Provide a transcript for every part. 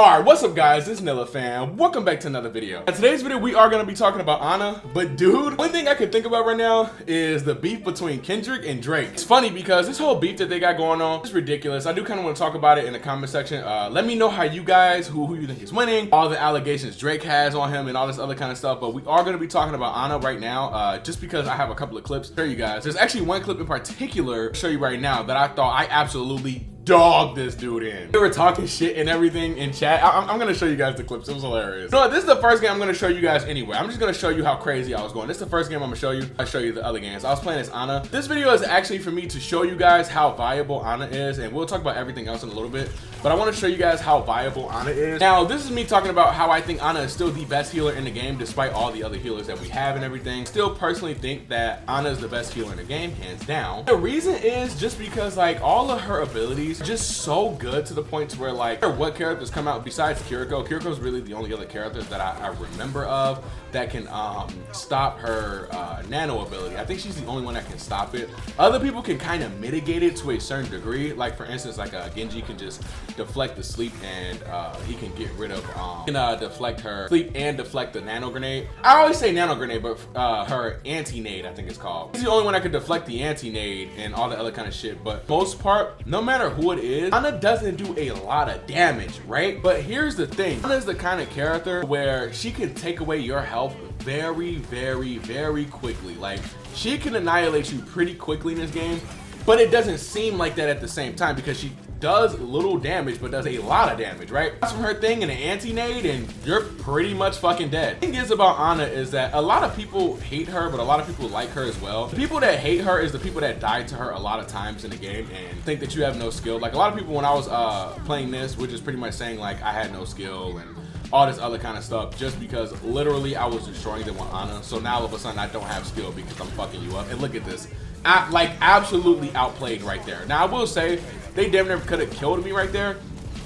Alright, what's up guys, it's Nilla Fam. Welcome back to another video. In today's video, we are going to be talking about Ana, but dude, one thing I can think about right now is the beef between Kendrick and Drake. It's funny because this whole beef that they got going on is ridiculous. I do kind of want to talk about it in the comment section. Let me know how you guys, who you think is winning, all the allegations Drake has on him and all this other kind of stuff, but we are going to be talking about Ana right now, just because I have a couple of clips to show you guys. There's actually one clip in particular to show you right now that I thought I absolutely dog this dude in. They were talking shit and everything in chat. I'm gonna show you guys the clips. It was hilarious. No, this is the first game I'm gonna show you guys anyway. I'm just gonna show you how crazy I was going. This is the first game I'm gonna show you. I'll show you the other games. I was playing as Ana. This video is actually for me to show you guys how viable Ana is, and we'll talk about everything else in a little bit, but I want to show you guys how viable Ana is. Now, this is me talking about how I think Ana is still the best healer in the game despite all the other healers that we have and everything. Still personally think that Ana is the best healer in the game, hands down. The reason is just because like all of her abilities are just so good to the point to where like what characters come out besides Kiriko is really the only other character that I remember of that can stop her nano ability. I think she's the only one that can stop it. Other people can kind of mitigate it to a certain degree, like for instance like Genji can just deflect the sleep and he can get rid of deflect her sleep and deflect the nano grenade. I always say nano grenade, but her anti-nade I think it's called. She's the only one that can deflect the anti-nade and all the other kind of shit, but most part no matter who it is, Ana doesn't do a lot of damage, right? But here's the thing, Ana is the kind of character where she can take away your health very quickly. Like she can annihilate you pretty quickly in this game, but it doesn't seem like that at the same time because she does little damage but does a lot of damage, right? That's from her thing and an anti-nade and you're pretty much fucking dead. The thing is about Ana is that a lot of people hate her, but a lot of people like her as well. The people that hate her is the people that died to her a lot of times in the game and think that you have no skill. Like a lot of people when I was playing this were just pretty much saying like I had no skill and all this other kind of stuff just because literally I was destroying them with Ana. So now all of a sudden I don't have skill because I'm fucking you up. And look at this. Like absolutely outplayed right there. Now I will say they damn near could have killed me right there,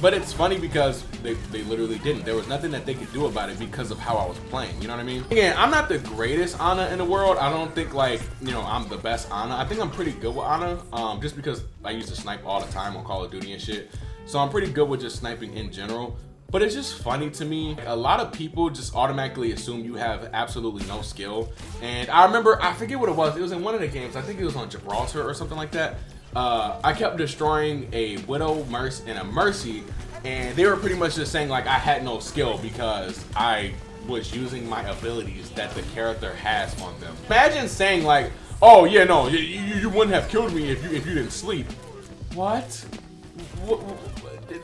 but it's funny because they literally didn't. There was nothing that they could do about it because of how I was playing, you know what I mean? Again, I'm not the greatest Ana in the world. I don't think like, you know, I'm the best Ana. I think I'm pretty good with Ana, just because I used to snipe all the time on Call of Duty and shit. So I'm pretty good with just sniping in general. But it's just funny to me. A lot of people just automatically assume you have absolutely no skill. And I remember, I forget what it was in one of the games. I think it was on Gibraltar or something like that. I kept destroying a Widow, Mercy, and a Mercy. And they were pretty much just saying like I had no skill because I was using my abilities that the character has on them. Imagine saying like, oh yeah, no, you wouldn't have killed me if you didn't sleep. What?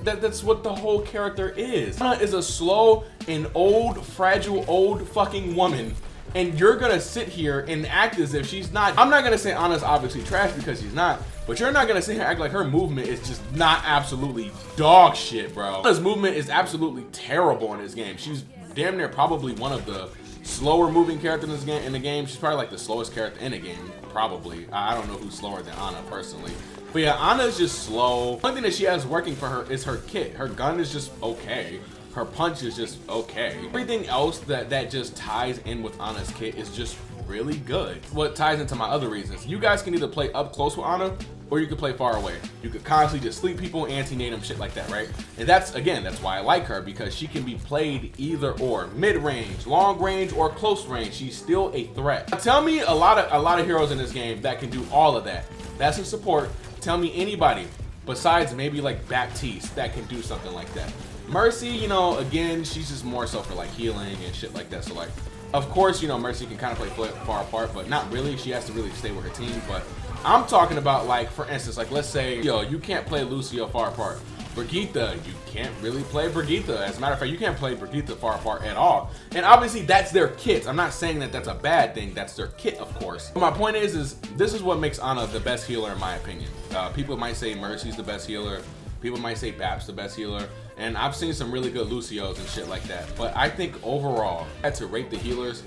That's what the whole character is. Ana is a slow and old, fragile, old fucking woman, and you're gonna sit here and act as if she's not. I'm not gonna say Ana's obviously trash because she's not, but you're not gonna sit here and act like her movement is just not absolutely dog shit, bro. Ana's movement is absolutely terrible in this game. She's damn near probably one of the slower moving characters in the game. She's probably like the slowest character in the game, probably. I don't know who's slower than Ana personally. But yeah, Ana is just slow. One thing that she has working for her is her kit. Her gun is just okay. Her punch is just okay. Everything else that just ties in with Ana's kit is just really good. What ties into my other reasons. You guys can either play up close with Ana or you could play far away. You could constantly just sleep people, anti-nade them, shit like that, right? And that's why I like her, because she can be played either or, mid-range, long range, or close range. She's still a threat. Now, tell me a lot of heroes in this game that can do all of that. That's a support. Tell me anybody besides maybe like Baptiste that can do something like that. Mercy, you know, again, she's just more so for like healing and shit like that. So like, of course, you know, Mercy can kind of play far apart, but not really. She has to really stay with her team. But I'm talking about like, for instance, like let's say, yo, you can't play Lucio far apart. Brigitte, you can't really play Brigitte. As a matter of fact, you can't play Brigitte far apart at all. And obviously that's their kit. I'm not saying that that's a bad thing. That's their kit, of course. But my point is this is what makes Ana the best healer in my opinion. People might say Mercy's the best healer. People might say Bap's the best healer. And I've seen some really good Lucios and shit like that. But I think overall, I had to rate the healers,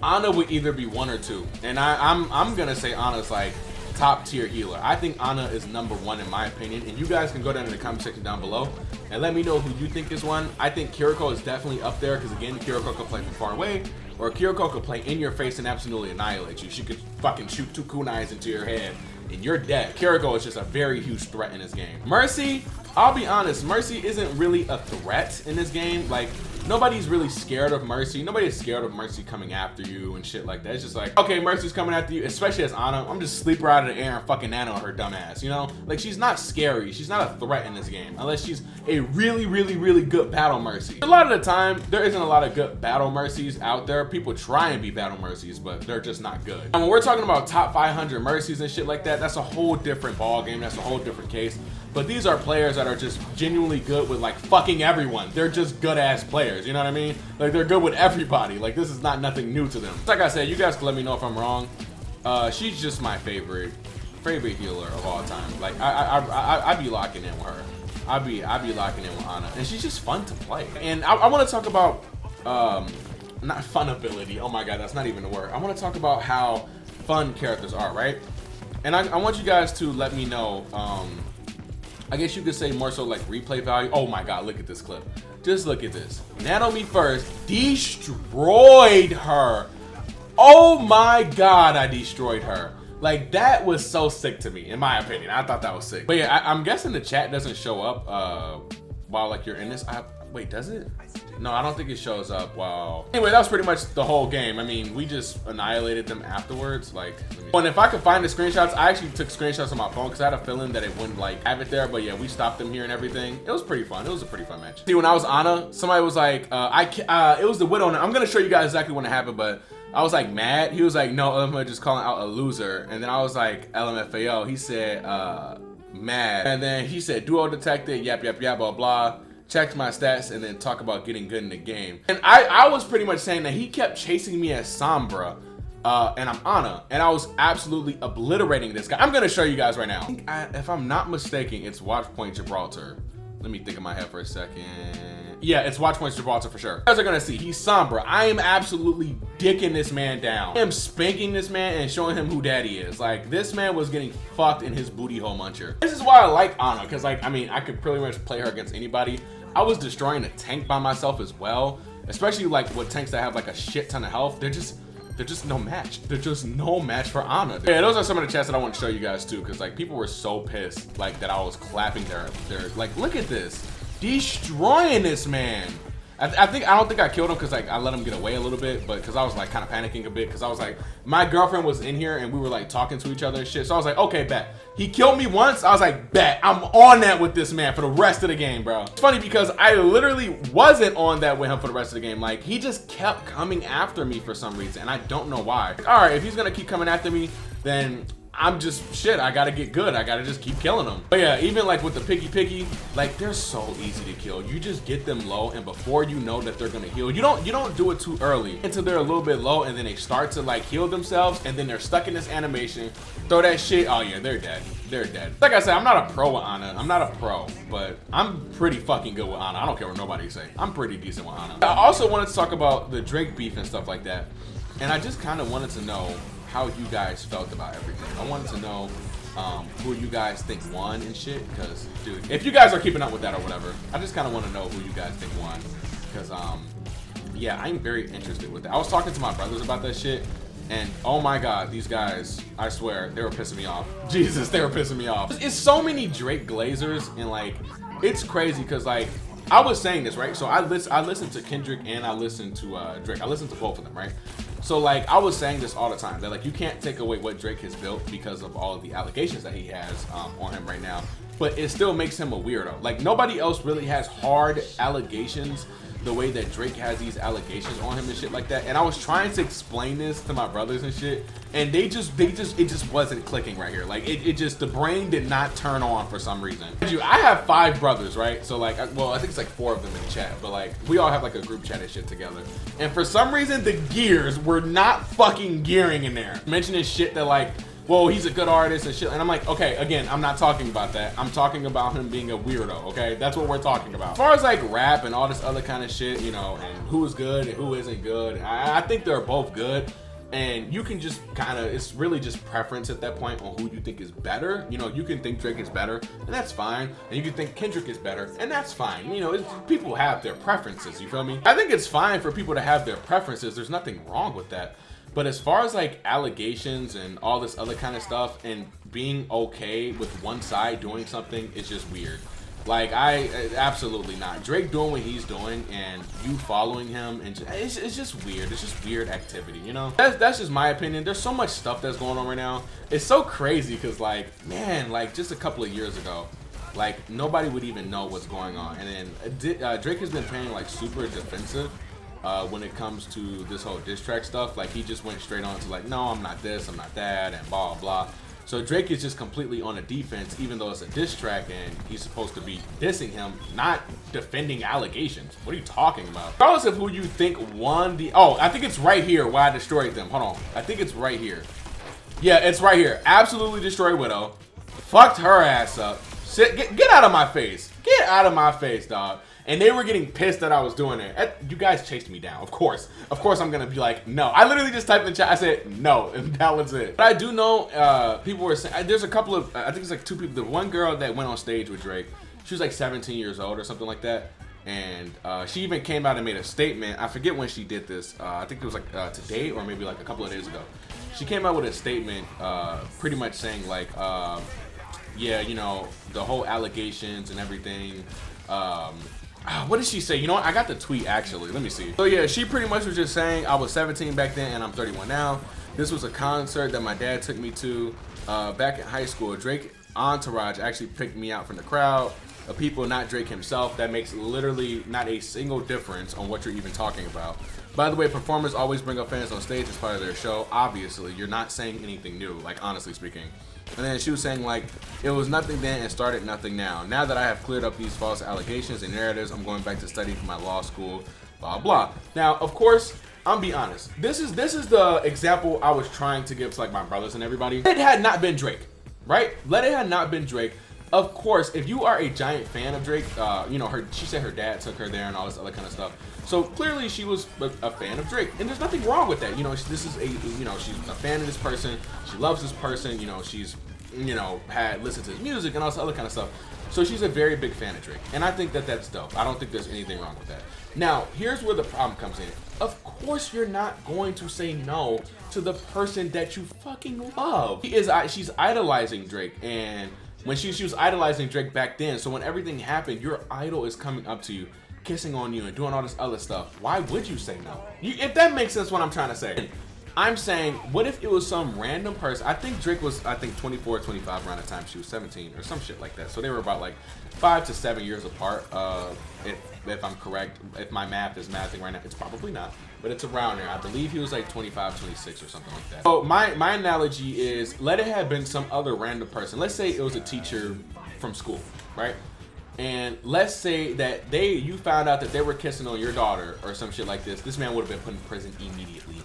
Ana would either be 1 or 2. And I'm gonna say Ana's like top tier healer. I think Ana is #1 in my opinion, and you guys can go down in the comment section down below and let me know who you think is one. I think Kiriko is definitely up there because again, Kiriko can play from far away, or Kiriko could play in your face and absolutely annihilate you. She could fucking shoot 2 kunais into your head and you're dead. Kiriko is just a very huge threat in this game. Mercy, I'll be honest, Mercy isn't really a threat in this game. Like, nobody's really scared of Mercy. Nobody's scared of Mercy coming after you and shit like that. It's just like, okay, Mercy's coming after you, especially as Ana. I'm just sleep her out of the air and fucking nano her dumb ass, you know? Like, she's not scary. She's not a threat in this game, unless she's a really, really, really good battle Mercy. A lot of the time, there isn't a lot of good battle Mercies out there. People try and be battle Mercies, but they're just not good. And when we're talking about top 500 Mercies and shit like that, that's a whole different ball game. That's a whole different case. But these are players that are just genuinely good with like fucking everyone. They're just good ass players, you know what I mean? Like, they're good with everybody. Like, this is not nothing new to them. Like I said, you guys can let me know if I'm wrong. She's just my favorite healer of all time. Like, I be locking in with her. I be locking in with Ana, and she's just fun to play. And I want to talk about not fun ability. Oh my god, that's not even a word. I want to talk about how fun characters are, right? And I want you guys to let me know. I guess you could say more so like replay value. Oh my god, look at this clip. Just look at this. Nano Me First destroyed her. Oh my god, I destroyed her. Like, that was so sick to me, in my opinion. I thought that was sick. But yeah, I'm guessing the chat doesn't show up while like you're in this. Wait, does it? No, I don't think it shows up while. Anyway, that was pretty much the whole game. I mean, we just annihilated them afterwards. Like, and if I could find the screenshots, I actually took screenshots on my phone because I had a feeling that it wouldn't like have it there. But yeah, we stopped them here and everything. It was pretty fun. It was a pretty fun match. See, when I was Ana, somebody was like, it was the Widow. I'm gonna show you guys exactly when it happened, but I was like mad. He was like, no, I'm just calling out a loser. And then I was like, LMFAO. He said, mad. And then he said, duo detected, yap, yap, yap, blah, blah. Checked my stats and then talk about getting good in the game. And I was pretty much saying that he kept chasing me as Sombra, and I'm Ana, and I was absolutely obliterating this guy. I'm gonna show you guys right now. If I'm not mistaken, it's Watchpoint Gibraltar. Let me think in my head for a second. Yeah, it's Watchpoint Gibraltar for sure. You guys are gonna see, he's Sombra. I am absolutely dicking this man down. I am spanking this man and showing him who daddy is. Like, this man was getting fucked in his booty hole muncher. This is why I like Ana, because like, I mean, I could pretty much play her against anybody. I was destroying a tank by myself as well, especially like with tanks that have like a shit ton of health. They're just no match. They're just no match for Ana. Yeah, those are some of the chats that I want to show you guys too, because like people were so pissed like that I was clapping their like, look at this, destroying this man. I don't think I killed him because like I let him get away a little bit, but because I was like kind of panicking a bit because I was like, my girlfriend was in here and we were like talking to each other and shit. So I was like, okay, bet. He killed me once. I was like, bet. I'm on that with this man for the rest of the game, bro. It's funny because I literally wasn't on that with him for the rest of the game. Like, he just kept coming after me for some reason and I don't know why. All right, if he's gonna keep coming after me, then I'm just shit. I gotta get good. I gotta just keep killing them. But yeah, even like with the picky, like they're so easy to kill. You just get them low, and before you know that they're gonna heal, you don't do it too early until they're a little bit low, and then they start to like heal themselves, and then they're stuck in this animation. Throw that shit. Oh yeah, they're dead. They're dead. Like I said, I'm not a pro with Ana. I'm not a pro, but I'm pretty fucking good with Ana. I don't care what nobody say. I'm pretty decent with Ana. I also wanted to talk about the Drake beef and stuff like that, and I just kind of wanted to know how you guys felt about everything. I wanted to know who you guys think won and shit, because dude, if you guys are keeping up with that or whatever, I just kind of want to know who you guys think won, because yeah, I'm very interested with that. I was talking to my brothers about that shit, and oh my god, these guys, I swear, they were pissing me off. Jesus, they were pissing me off. It's so many Drake glazers, and like, it's crazy because like, I was saying this, right? So I listened to Kendrick and I listened to Drake. I listened to both of them, right? So like, I was saying this all the time, that like, you can't take away what Drake has built because of all of the allegations that he has on him right now, but it still makes him a weirdo. Like, nobody else really has hard allegations the way that Drake has these allegations on him and shit like that. And I was trying to explain this to my brothers and shit, and it just wasn't clicking right here. Like, it just, the brain did not turn on for some reason. I have 5 brothers, right? So like, well, I think it's like 4 of them in the chat, but like, we all have like a group chat and shit together. And for some reason, the gears were not fucking gearing in there. Mentioning shit that like, well, he's a good artist and shit. And I'm like, okay, again, I'm not talking about that. I'm talking about him being a weirdo, okay? That's what we're talking about. As far as like rap and all this other kind of shit, you know, and who is good and who isn't good, I think they're both good. And you can just kind of, it's really just preference at that point on who you think is better. You know, you can think Drake is better, and that's fine. And you can think Kendrick is better, and that's fine. You know, people have their preferences, you feel me? I think it's fine for people to have their preferences. There's nothing wrong with that. But as far as like allegations and all this other kind of stuff and being okay with one side doing something is just weird. Like, absolutely not. Drake doing what he's doing and you following him, and it's just weird. It's just weird activity, you know? That's just my opinion. There's so much stuff that's going on right now. It's so crazy because, like, man, like, just a couple of years ago, like, nobody would even know what's going on. And then Drake has been playing, like, super defensive when it comes to this whole diss track stuff. Like, he just went straight on to, like, no, I'm not this, I'm not that, and blah, blah. So Drake is just completely on a defense, even though it's a diss track and he's supposed to be dissing him, not defending allegations. What are you talking about? Regardless of who you think won the... Oh, I think it's right here why I destroyed them. Hold on. I think it's right here. Yeah, it's right here. Absolutely destroyed Widow. Fucked her ass up. Get out of my face. Get out of my face, dog. And they were getting pissed that I was doing it. You guys chased me down, of course. Of course I'm gonna be like, no. I literally just typed in the chat, I said no, and that was it. But I do know people were saying, there's a couple of, I think it's like 2 people. The one girl that went on stage with Drake, she was like 17 years old or something like that. And she even came out and made a statement. I forget when she did this. I think it was like today or maybe like a couple of days ago. She came out with a statement pretty much saying like, yeah, you know, the whole allegations and everything, what did she say? You know what? I got the tweet actually. Let me see. So yeah, she pretty much was just saying I was 17 back then and I'm 31 now. This was a concert that my dad took me to back in high school. Drake entourage actually picked me out from the crowd of people, not Drake himself. That makes literally not a single difference on what you're even talking about. By the way, performers always bring up fans on stage as part of their show. Obviously, you're not saying anything new, like honestly speaking. And then she was saying like, it was nothing then and started nothing now. Now that I have cleared up these false allegations and narratives, I'm going back to study for my law school, blah, blah. Now, of course, I'm be honest. This is the example I was trying to give to like my brothers and everybody. It had not been Drake, right? Let it had not been Drake. Of course, if you are a giant fan of Drake, you know, she said her dad took her there and all this other kind of stuff. So clearly she was a fan of Drake, and there's nothing wrong with that. You know, this is a, you know, she's a fan of this person. She loves this person. You know, she's, you know, had listened to his music and all this other kind of stuff. So she's a very big fan of Drake, and I think that that's dope. I don't think there's anything wrong with that. Now, here's where the problem comes in. Of course, you're not going to say no to the person that you fucking love. She's idolizing Drake, and when she was idolizing Drake back then, so when everything happened, your idol is coming up to you, kissing on you and doing all this other stuff. Why would you say no? If that makes sense what I'm trying to say. I'm saying, what if it was some random person? I think Drake was, 24, 25 around the time she was 17 or some shit like that. So they were about like 5 to 7 years apart. If I'm correct, if my math is mathing right now, it's probably not, but it's around there. I believe he was like 25, 26 or something like that. So my analogy is, let it have been some other random person. Let's say it was a teacher from school, right? And let's say that you found out that they were kissing on your daughter or some shit like this. This man would have been put in prison immediately.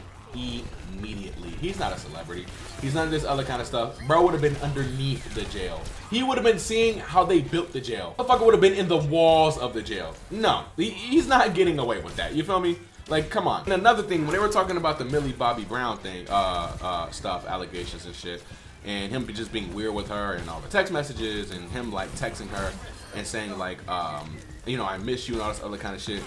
He's not a celebrity. He's none of this other kind of stuff. Bro would have been underneath the jail. He would have been seeing how they built the jail. The fucker would have been in the walls of the jail. No, he's not getting away with that. You feel me? Like, come on. And another thing, when they were talking about the Millie Bobby Brown thing, stuff, allegations and shit, and him just being weird with her and all the text messages and him like texting her and saying like, you know, I miss you and all this other kind of shit.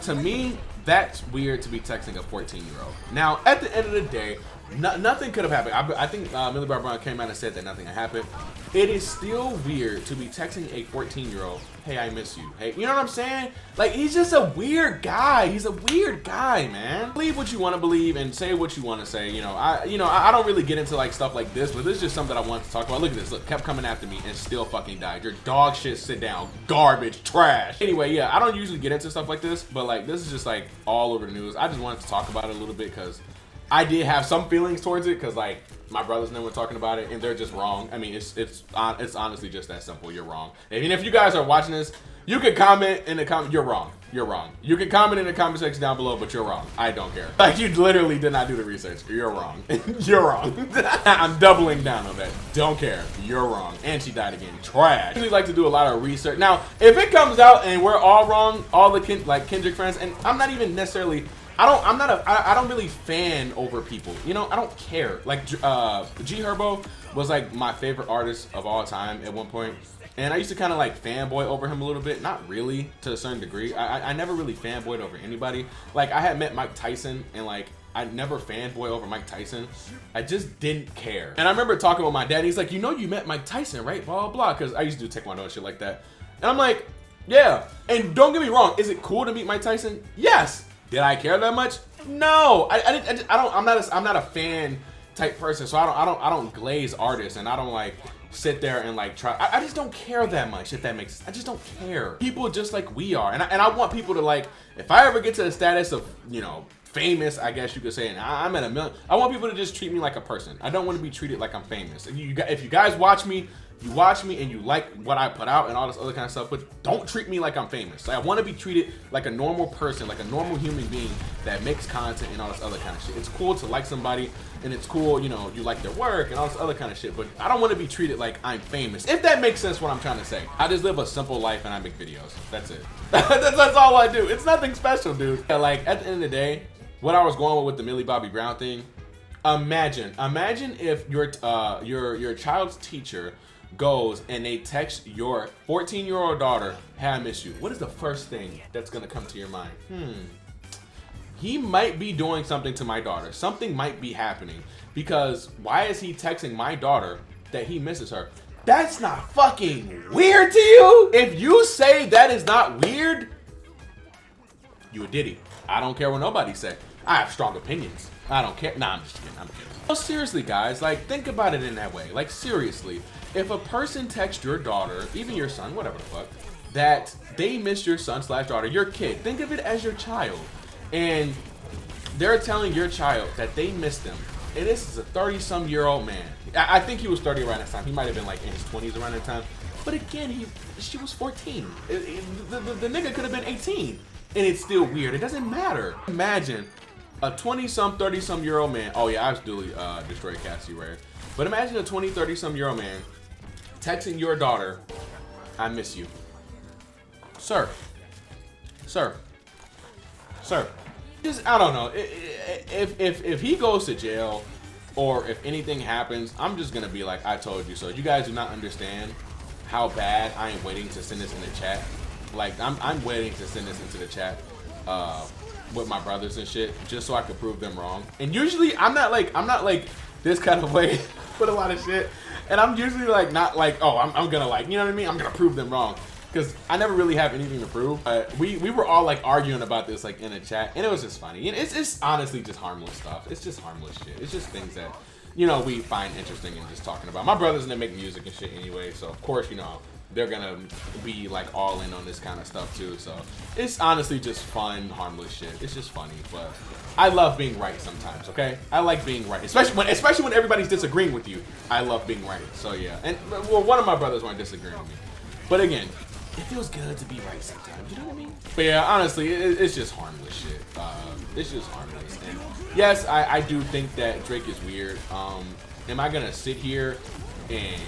To me, that's weird to be texting a 14-year-old. Now, at the end of the day, nothing could have happened. I think Millie Bobby Brown came out and said that nothing had happened. It is still weird to be texting a 14-year-old, hey, I miss you. Hey, you know what I'm saying? Like, he's just a weird guy. He's a weird guy, man. Believe what you want to believe and say what you want to say. You know, I don't really get into like stuff like this, but this is just something I wanted to talk about. Look at this. Look, kept coming after me and still fucking died. Your dog shit, sit down. Garbage, trash. Anyway, yeah, I don't usually get into stuff like this, but like this is just like all over the news. I just wanted to talk about it a little bit because I did have some feelings towards it because like my brothers and them were talking about it and they're just wrong. I mean, it's honestly just that simple. You're wrong. I mean, if you guys are watching this, you can comment in the comment. You're wrong. You're wrong. You can comment in the comment section down below, but you're wrong. I don't care. Like, you literally did not do the research. You're wrong. You're wrong. I'm doubling down on that. Don't care. You're wrong. And she died again. Trash. I usually like to do a lot of research. Now, if it comes out and we're all wrong, all the Kendrick friends, and I'm not even necessarily, I don't really fan over people. You know, I don't care. Like, G Herbo was like my favorite artist of all time at one point. And I used to kind of like fanboy over him a little bit. Not really, to a certain degree. I never really fanboyed over anybody. Like, I had met Mike Tyson and like, I never fanboy over Mike Tyson. I just didn't care. And I remember talking with my dad. He's like, you know, you met Mike Tyson, right? Blah, blah, blah. Because I used to do taekwondo and shit like that. And I'm like, yeah. And don't get me wrong, is it cool to meet Mike Tyson? Yes. Did I care that much? No. I'm not a fan type person, so I don't glaze artists, and I don't like sit there and like try. I just don't care that much, if that makes sense. I just don't care. People just like we are, and I want people to like, if I ever get to the status of, you know, famous, I guess you could say, and I'm at a million, I want people to just treat me like a person. I don't want to be treated like I'm famous. If you guys watch me, you watch me and you like what I put out and all this other kind of stuff, but don't treat me like I'm famous. Like, I want to be treated like a normal person, like a normal human being that makes content and all this other kind of shit. It's cool to like somebody, and it's cool, you know, you like their work and all this other kind of shit, but I don't want to be treated like I'm famous, if that makes sense what I'm trying to say. I just live a simple life and I make videos. That's it. that's all I do. It's nothing special, dude. Yeah, like, at the end of the day, what I was going with the Millie Bobby Brown thing, imagine if your child's teacher goes and they text your 14-year-old daughter, hey, I miss you. What is the first thing that's gonna come to your mind? He might be doing something to my daughter. Something might be happening, because why is he texting my daughter that he misses her? That's not fucking weird to you? If you say that is not weird, you a diddy. I don't care what nobody say. I have strong opinions. I don't care. Nah, I'm just kidding. I'm kidding. No, seriously, guys, like, think about it in that way. Like, seriously, if a person texts your daughter, even your son, whatever the fuck, that they miss your son / daughter, your kid, think of it as your child, and they're telling your child that they miss them, and this is a 30-some-year-old man. I think he was 30 around that time. He might have been like in his 20s around that time. But again, she was 14. The nigga could have been 18. And it's still weird. It doesn't matter. Imagine a 20-some, 30-some-year-old man. Oh yeah, I absolutely destroyed Cassie Ray. But imagine a 20, 30-some-year-old man texting your daughter, I miss you. Sir. Just, I don't know. If he goes to jail, or if anything happens, I'm just gonna be like, I told you so. You guys do not understand how bad I am waiting to send this in the chat. Like, I'm waiting to send this into the chat with my brothers and shit, just so I could prove them wrong. And usually I'm not like this kind of way with a lot of shit. And I'm usually like not like, oh, I'm gonna, like, you know what I mean? I'm gonna prove them wrong, because I never really have anything to prove. We were all like arguing about this like in a chat, and it was just funny. And it's honestly just harmless stuff. It's just harmless shit. It's just things that, you know, we find interesting and just talking about. My brothers, and they make music and shit anyway, so of course, you know, they're gonna be like all in on this kind of stuff too. So it's honestly just fun, harmless shit. It's just funny, but I love being right sometimes. Okay, I like being right, especially when everybody's disagreeing with you. I love being right. So yeah, and well, one of my brothers weren't disagreeing with me, but again, it feels good to be right sometimes. You know what I mean? But yeah, honestly, it's just harmless shit. It's just harmless. And yes, I do think that Drake is weird. Am I gonna sit here and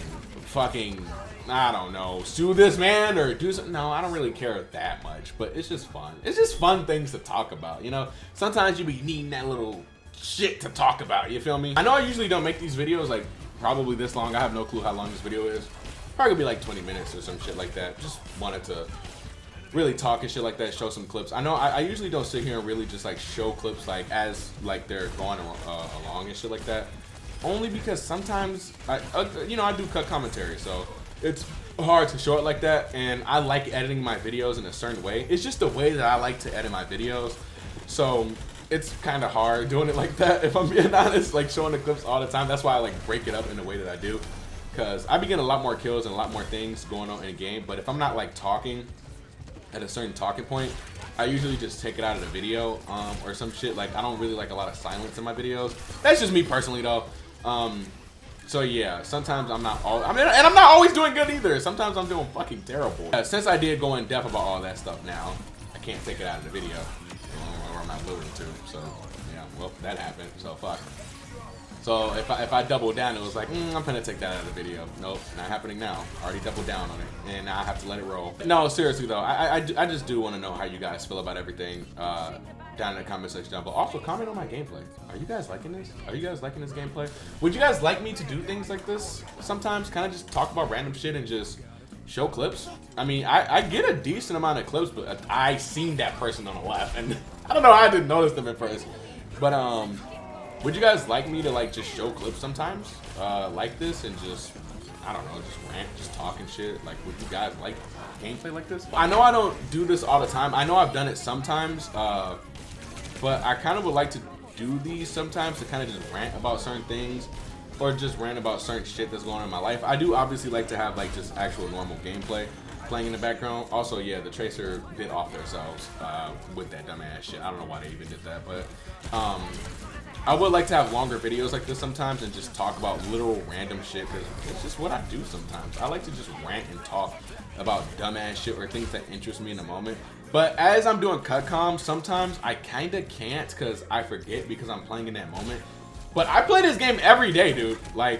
fucking, I don't know, sue this man or do something? No, I don't really care that much, but it's just fun. It's just fun things to talk about, you know? Sometimes you be needing that little shit to talk about, you feel me? I know I usually don't make these videos like probably this long. I have no clue how long this video is. Probably gonna be like 20 minutes or some shit like that. Just wanted to really talk and shit like that, show some clips. I know I usually don't sit here and really just like show clips like as like they're going along and shit like that. Only because sometimes you know, I do cut commentary, so it's hard to show it like that, and I like editing my videos in a certain way. It's just the way that I like to edit my videos, so it's kind of hard doing it like that, if I'm being honest, like showing the clips all the time. That's why I like break it up in the way that I do, because I be getting a lot more kills and a lot more things going on in a game, but if I'm not like talking at a certain talking point, I usually just take it out of the video or some shit. Like, I don't really like a lot of silence in my videos. That's just me personally though. So yeah, sometimes I'm not and I'm not always doing good either. Sometimes I'm doing fucking terrible. Since I did go in depth about all that stuff now, I can't take it out of the video, or I'm not willing to. So yeah, well, that happened, so fuck. So if I double down, it was like, I'm gonna take that out of the video. Nope, not happening now. Already doubled down on it, and now I have to let it roll. No, seriously though, I just do want to know how you guys feel about everything down in the comment section down below. Also, comment on my gameplay. Are you guys liking this? Are you guys liking this gameplay? Would you guys like me to do things like this sometimes? Kind of just talk about random shit and just show clips? I mean, I get a decent amount of clips, but I seen that person on the left, and I don't know how I didn't notice them at first. But would you guys like me to like just show clips sometimes like this and just, I don't know, just rant, just talking shit. Like, would you guys like gameplay like this? I know I don't do this all the time. I know I've done it sometimes, but I kind of would like to do these sometimes to kind of just rant about certain things or just rant about certain shit that's going on in my life. I do obviously like to have like just actual normal gameplay playing in the background. Also, yeah, the Tracer did off themselves with that dumbass shit. I don't know why they even did that, but I would like to have longer videos like this sometimes and just talk about literal random shit because it's just what I do sometimes. I like to just rant and talk about dumbass shit or things that interest me in the moment. But as I'm doing cut comms, sometimes I kind of can't because I forget because I'm playing in that moment. But I play this game every day, dude. Like,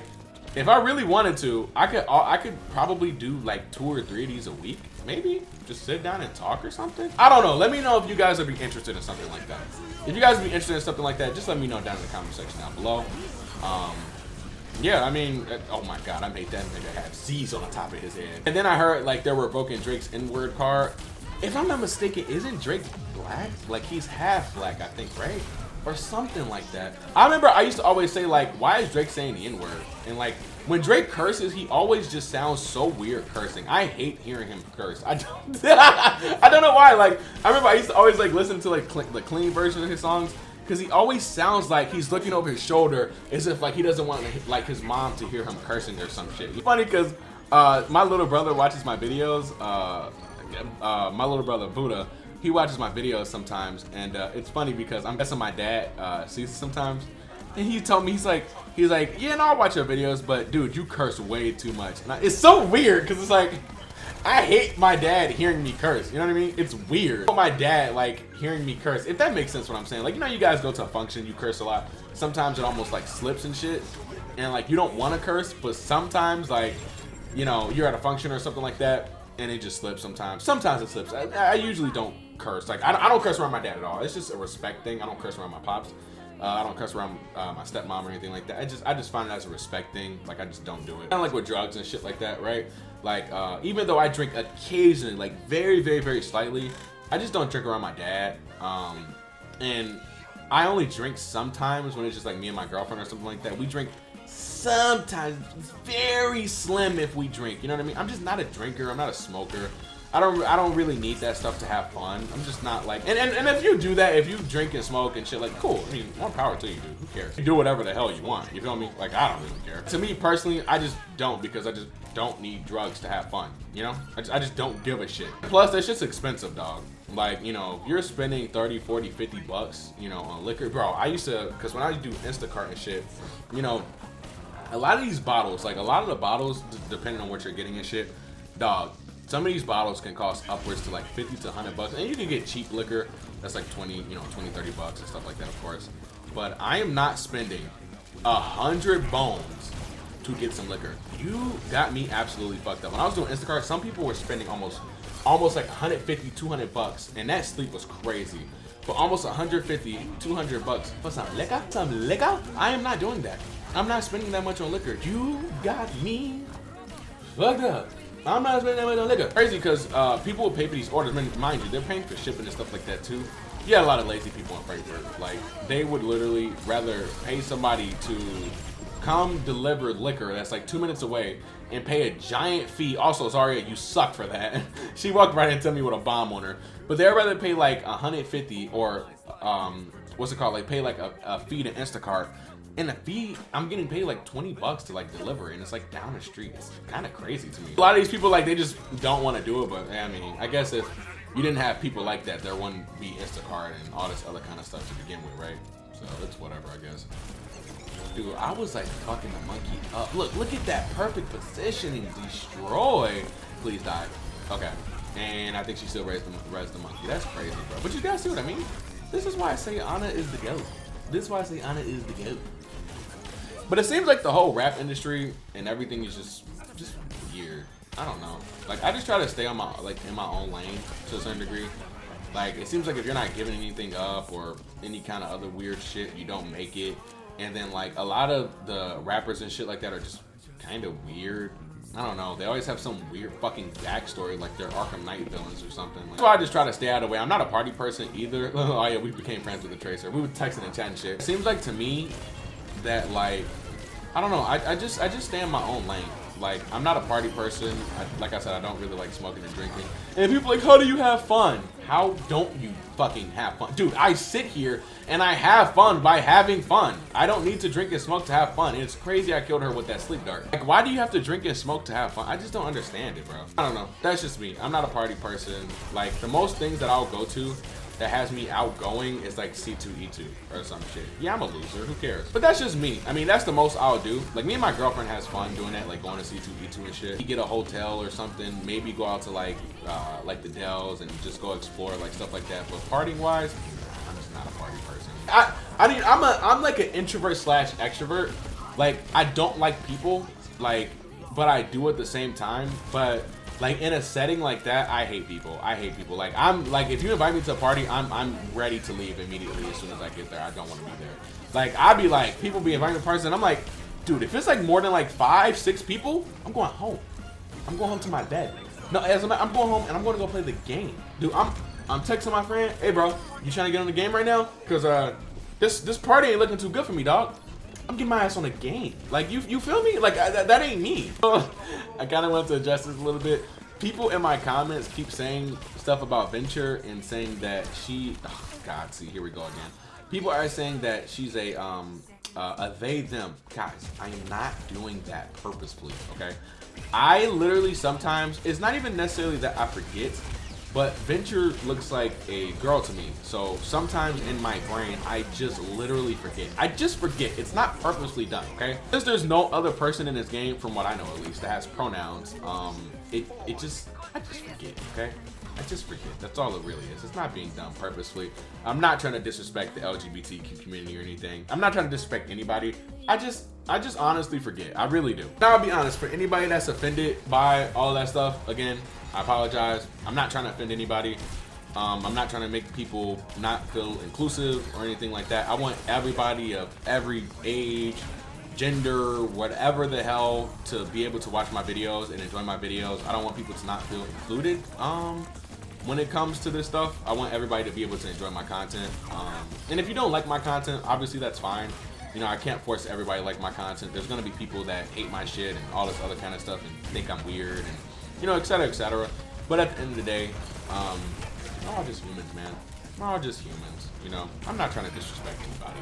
if I really wanted to, I could probably do like 2 or 3 of these a week. Maybe just sit down and talk or something. I don't know. Let me know if you guys would be interested in something like that. If you guys would be interested in something like that, just let me know down in the comment section down below. Yeah, I mean, oh my god, I made that nigga have Z's on the top of his head. And then I heard like they're revoking Drake's N-word card. If I'm not mistaken, isn't Drake black? Like, he's half black, I think, right? Or something like that. I remember I used to always say, like, why is Drake saying the N-word? And like, when Drake curses, he always just sounds so weird cursing. I hate hearing him curse. I don't know why. Like, I remember I used to always like listen to like the clean version of his songs because he always sounds like he's looking over his shoulder as if like he doesn't want like his mom to hear him cursing or some shit. It's funny because my little brother watches my videos. My little brother Buddha, he watches my videos sometimes, and it's funny because I'm guessing my dad sees it sometimes, and he told me he's like, yeah, no, I'll watch your videos, but dude, you curse way too much. And it's so weird because it's like, I hate my dad hearing me curse. You know what I mean? It's weird. My dad like hearing me curse, if that makes sense what I'm saying. Like, you know, you guys go to a function, you curse a lot. Sometimes it almost like slips and shit, and like you don't want to curse, but sometimes like, you know, you're at a function or something like that, and it just slips sometimes. Sometimes it slips. I usually don't curse. Like, I don't curse around my dad at all. It's just a respect thing. I don't curse around my pops. I don't cuss around my stepmom or anything like that. I just find it as a respect thing. Like, I just don't do it. Kind of like with drugs and shit like that, right? Like, even though I drink occasionally, like very, very, very slightly, I just don't drink around my dad. And I only drink sometimes when it's just like me and my girlfriend or something like that. We drink sometimes. It's very slim if we drink. You know what I mean? I'm just not a drinker. I'm not a smoker. I don't really need that stuff to have fun. I'm just not like, and if you do that, if you drink and smoke and shit, like, cool. I mean, more power to you, dude. Who cares? You do whatever the hell you want. You feel me? Like, I don't really care. To me personally, I just don't, because I just don't need drugs to have fun. You know? I just don't give a shit. Plus, that shit's expensive, dog. Like, you know, if you're spending 30, 40, 50 bucks, you know, on liquor, bro. I used to, because when I do Instacart and shit, you know, a lot of these bottles, like a lot of the bottles, depending on what you're getting and shit, dog. Some of these bottles can cost upwards to like 50 to 100 bucks, and you can get cheap liquor that's like 20, you know, 20, 30 bucks and stuff like that, of course. But I am not spending 100 bones to get some liquor. You got me absolutely fucked up. When I was doing Instacart, some people were spending almost like 150, 200 bucks, and that sleep was crazy. But almost 150, 200 bucks for some liquor? Some liquor? I am not doing that. I'm not spending that much on liquor. You got me fucked up. I'm not spending that much on liquor. Crazy because people will pay for these orders. Mind you, they're paying for shipping and stuff like that too. You got a lot of lazy people in Frankfurt. Like, they would literally rather pay somebody to come deliver liquor that's like 2 minutes away and pay a giant fee. Also, Zaria, you suck for that. She walked right into me with a bomb on her. But they'd rather pay like 150 or what's it called? Like, pay like a fee to Instacart. And the fee, I'm getting paid like 20 bucks to like deliver, and it's like down the street. It's kind of crazy to me. A lot of these people, like, they just don't want to do it, but I mean, I guess if you didn't have people like that, there wouldn't be Instacart and all this other kind of stuff to begin with, right? So it's whatever, I guess. Dude, I was like fucking the monkey up. Look at that perfect positioning. Destroy. Please die. Okay. And I think she still raised the monkey. That's crazy, bro. But you guys see what I mean? This is why I say Ana is the GOAT. This is why I say Ana is the GOAT. But it seems like the whole rap industry and everything is just weird. I don't know. Like, I just try to stay on my, like, in my own lane to a certain degree. Like, it seems like if you're not giving anything up or any kind of other weird shit, you don't make it. And then, like, a lot of the rappers and shit like that are just kind of weird. I don't know. They always have some weird fucking backstory, like they're Arkham Knight villains or something. So I just try to stay out of the way. I'm not a party person either. Oh yeah, we became friends with the Tracer. We were texting and chatting shit. It seems like to me that, like, I don't know. I just stay in my own lane. Like, I'm not a party person. Like I said, I don't really like smoking and drinking. And people are like, how do you have fun? How don't you fucking have fun? Dude, I sit here and I have fun by having fun. I don't need to drink and smoke to have fun. It's crazy I killed her with that sleep dart. Like, why do you have to drink and smoke to have fun? I just don't understand it, bro. I don't know. That's just me. I'm not a party person. Like, the most things that I'll go to that has me outgoing is like C2E2 or some shit. Yeah, I'm a loser, who cares? But that's just me. I mean, that's the most I'll do. Like, me and my girlfriend has fun doing that, like going to C2E2 and shit. We get a hotel or something, maybe go out to like the Dells and just go explore, like stuff like that. But partying wise, I'm just not a party person. I mean, I'm like an introvert slash extrovert. Like, I don't like people, like, but I do at the same time. But like, in a setting like that, I hate people. I hate people. Like, I'm like, if you invite me to a party, I'm ready to leave immediately as soon as I get there. I don't want to be there. Like, I'd be like, people be inviting me to parties, and I'm like, dude, if it's like more than like 5, 6 people, I'm going home. I'm going home to my bed. No, I'm going home and I'm going to go play the game. Dude, I'm texting my friend, hey bro, you trying to get on the game right now? Cause this party ain't looking too good for me, dog. I'm getting my ass on a game. Like, you feel me? Like, that ain't me. I kind of want to adjust this a little bit. People in my comments keep saying stuff about Venture and saying that she, oh God, see, here we go again. People are saying that she's a they, them. Guys, I am not doing that purposefully, okay? I literally sometimes, it's not even necessarily that I forget, but Venture looks like a girl to me. So sometimes in my brain, I just literally forget. I just forget. It's not purposely done, okay? Since there's no other person in this game, from what I know at least, that has pronouns, I just forget, okay? I just forget. That's all it really is. It's not being done purposely. I'm not trying to disrespect the LGBTQ community or anything. I'm not trying to disrespect anybody. I just honestly forget. I really do. Now, I'll be honest, for anybody that's offended by all of that stuff, again, I apologize. I'm not trying to offend anybody. I'm not trying to make people not feel inclusive or anything like that. I want everybody of every age, gender, whatever the hell, to be able to watch my videos and enjoy my videos. I don't want people to not feel included. When it comes to this stuff, I want everybody to be able to enjoy my content. And if you don't like my content, obviously that's fine. You know, I can't force everybody to like my content. There's gonna be people that hate my shit and all this other kind of stuff and think I'm weird and, you know, etc., etc. But at the end of the day, we're all just humans, man. We're all just humans, you know? I'm not trying to disrespect anybody.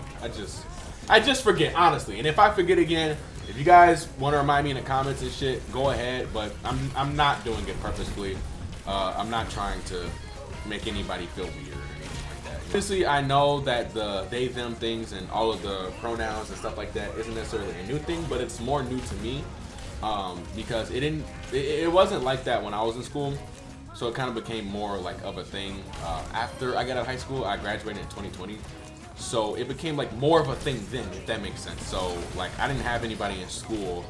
I just forget, honestly. And if I forget again, if you guys want to remind me in the comments and shit, go ahead. But I'm not doing it purposefully. I'm not trying to make anybody feel weird or anything like that. Obviously, I know that the they, them things and all of the pronouns and stuff like that isn't necessarily a new thing, but it's more new to me. Because it wasn't like that when I was in school, so it kind of became more like of a thing after I got out of high school. I graduated in 2020, so it became like more of a thing then, if that makes sense. So like, I didn't have anybody in school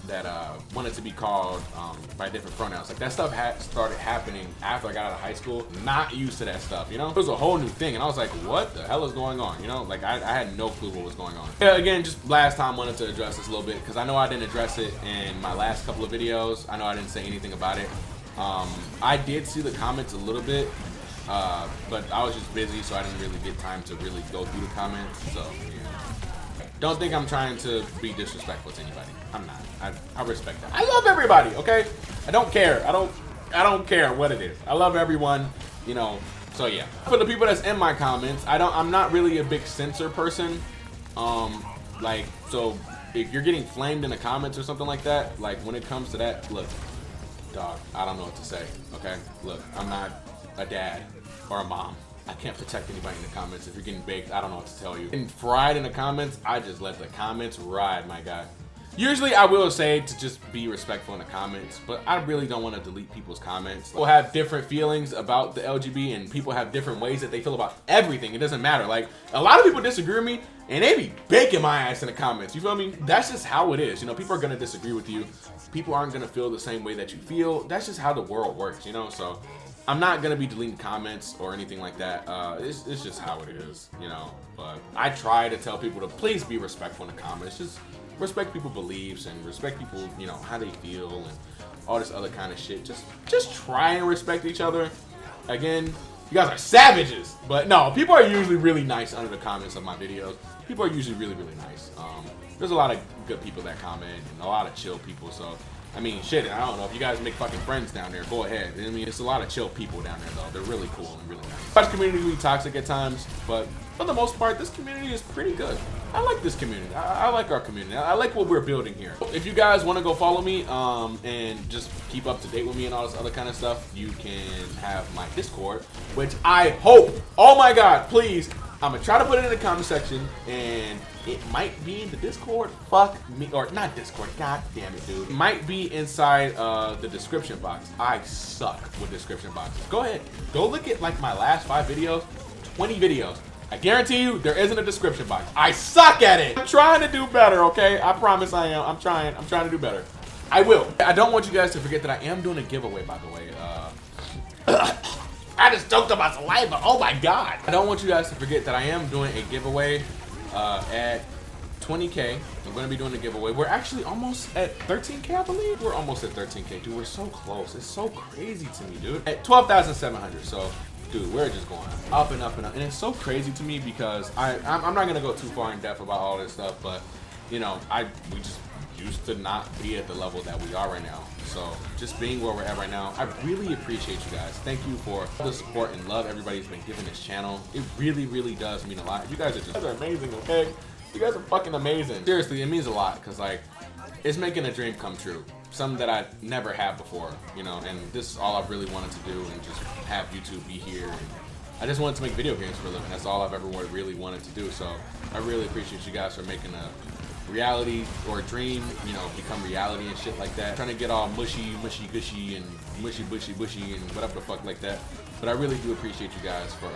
that wanted to be called by different pronouns. Like, that stuff started happening after I got out of high school. Not used to that stuff, you know? It was a whole new thing, and I was like, what the hell is going on? You know, like, I had no clue what was going on. Yeah, again, just last time wanted to address this a little bit, because I know I didn't address it in my last couple of videos. I know I didn't say anything about it. I did see the comments a little bit, but I was just busy, so I didn't really get time to really go through the comments, so, yeah. Don't think I'm trying to be disrespectful to anybody. I'm not. I respect that. I love everybody, okay? I don't care. I don't care what it is. I love everyone, you know. So yeah. For the people that's in my comments, I'm not really a big censor person. Like, so if you're getting flamed in the comments or something like that, like, when it comes to that, look, dog, I don't know what to say, okay? Look, I'm not a dad or a mom. I can't protect anybody in the comments. If you're getting baked, I don't know what to tell you. And fried in the comments, I just let the comments ride, my guy. Usually I will say to just be respectful in the comments, but I really don't want to delete people's comments. People have different feelings about the LGB, and people have different ways that they feel about everything. It doesn't matter. Like, a lot of people disagree with me, and they be baking my ass in the comments. You feel me? That's just how it is. You know, people are going to disagree with you. People aren't going to feel the same way that you feel. That's just how the world works, you know? So I'm not going to be deleting comments or anything like that. It's just how it is, you know? But I try to tell people to please be respectful in the comments. Just respect people's beliefs and respect people, you know, how they feel and all this other kind of shit. Just try and respect each other. Again, You guys are savages. But no, people are usually really nice under the comments of my videos. People are usually really, really nice. There's a lot of good people that comment and a lot of chill people. So, I mean, shit, I don't know. If you guys make fucking friends down there, go ahead. I mean, it's a lot of chill people down there, though. They're really cool and really nice. Watch community can be toxic at times, but for the most part, this community is pretty good. I like this community. I like our community. I like what we're building here. If you guys want to go follow me and just keep up to date with me and all this other kind of stuff, you can have my Discord, which I hope, oh my God, please, I'm gonna try to put it in the comment section, and it might be in the Discord. Fuck me, or not Discord. God damn it, dude. It might be inside the description box. I suck with description boxes. Go ahead, go look at like my last 5 videos, 20 videos. I guarantee you there isn't a description box. I suck at it. I'm trying to do better, okay? I promise I am. I'm trying to do better. I will. I don't want you guys to forget that I am doing a giveaway, by the way. I just choked on my saliva. Oh my God. I don't want you guys to forget that I am doing a giveaway at 20K. I'm going to be doing a giveaway. We're actually almost at 13K, I believe. We're almost at 13K, dude. We're so close. It's so crazy to me, dude. At 12,700. So, dude, we're just going up and up and up. And it's so crazy to me because I'm not going to go too far in depth about all this stuff, but, you know, we just used to not be at the level that we are right now. So just being where we're at right now, I really appreciate you guys. Thank you for the support and love everybody's been giving this channel. It really, really does mean a lot. You guys are amazing, okay? You guys are fucking amazing. Seriously, it means a lot because, like, it's making a dream come true. Something that I never had before, you know, and this is all I've really wanted to do, and just have YouTube be here. And I just wanted to make video games for a living. That's all I've ever really wanted to do. So I really appreciate you guys for making a reality or a dream, you know, become reality and shit like that. Trying to get all mushy gushy and mushy bushy and whatever the fuck like that. But I really do appreciate you guys for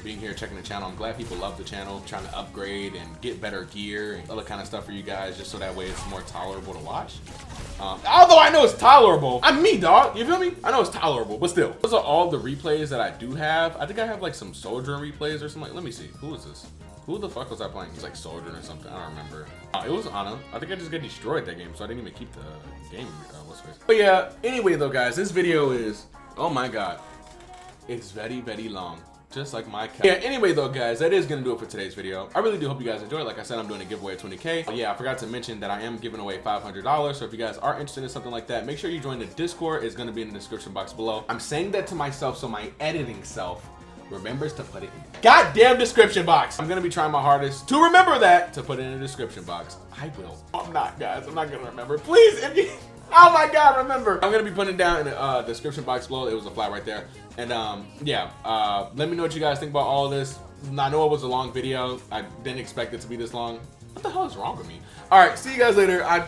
being here, checking the channel. I'm glad people love the channel, trying to upgrade and get better gear and other kind of stuff for you guys, just so that way it's more tolerable to watch. Although I know it's tolerable. I'm me, dog. You feel me? I know it's tolerable, but still. Those are all the replays that I do have. I think I have like some Sojourn replays or something. Let me see. Who is this? Who the fuck was I playing? He's like Sojourn or something. I don't remember. It was Ana. I think I just got destroyed that game, so I didn't even keep the game. What's this? But yeah, anyway though, guys, this video is, oh my God, it's very, very long. Just like my cat. Yeah, anyway though, guys, that is gonna do it for today's video. I really do hope you guys enjoyed. Like I said, I'm doing a giveaway at 20K. Yeah, I forgot to mention that I am giving away $500. So if you guys are interested in something like that, make sure you join the Discord. It's gonna be in the description box below. I'm saying that to myself so my editing self remembers to put it in the goddamn description box. I'm gonna be trying my hardest to remember that, to put it in the description box. I will. I'm not, guys. I'm not gonna remember. Please, if you, oh my God, remember. I'm gonna be putting it down in the description box below. It was a fly right there. And yeah, let me know what you guys think about all of this. I know it was a long video. I didn't expect it to be this long. What the hell is wrong with me? All right, see you guys later. I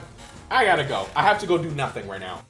gotta go. I have to go do nothing right now.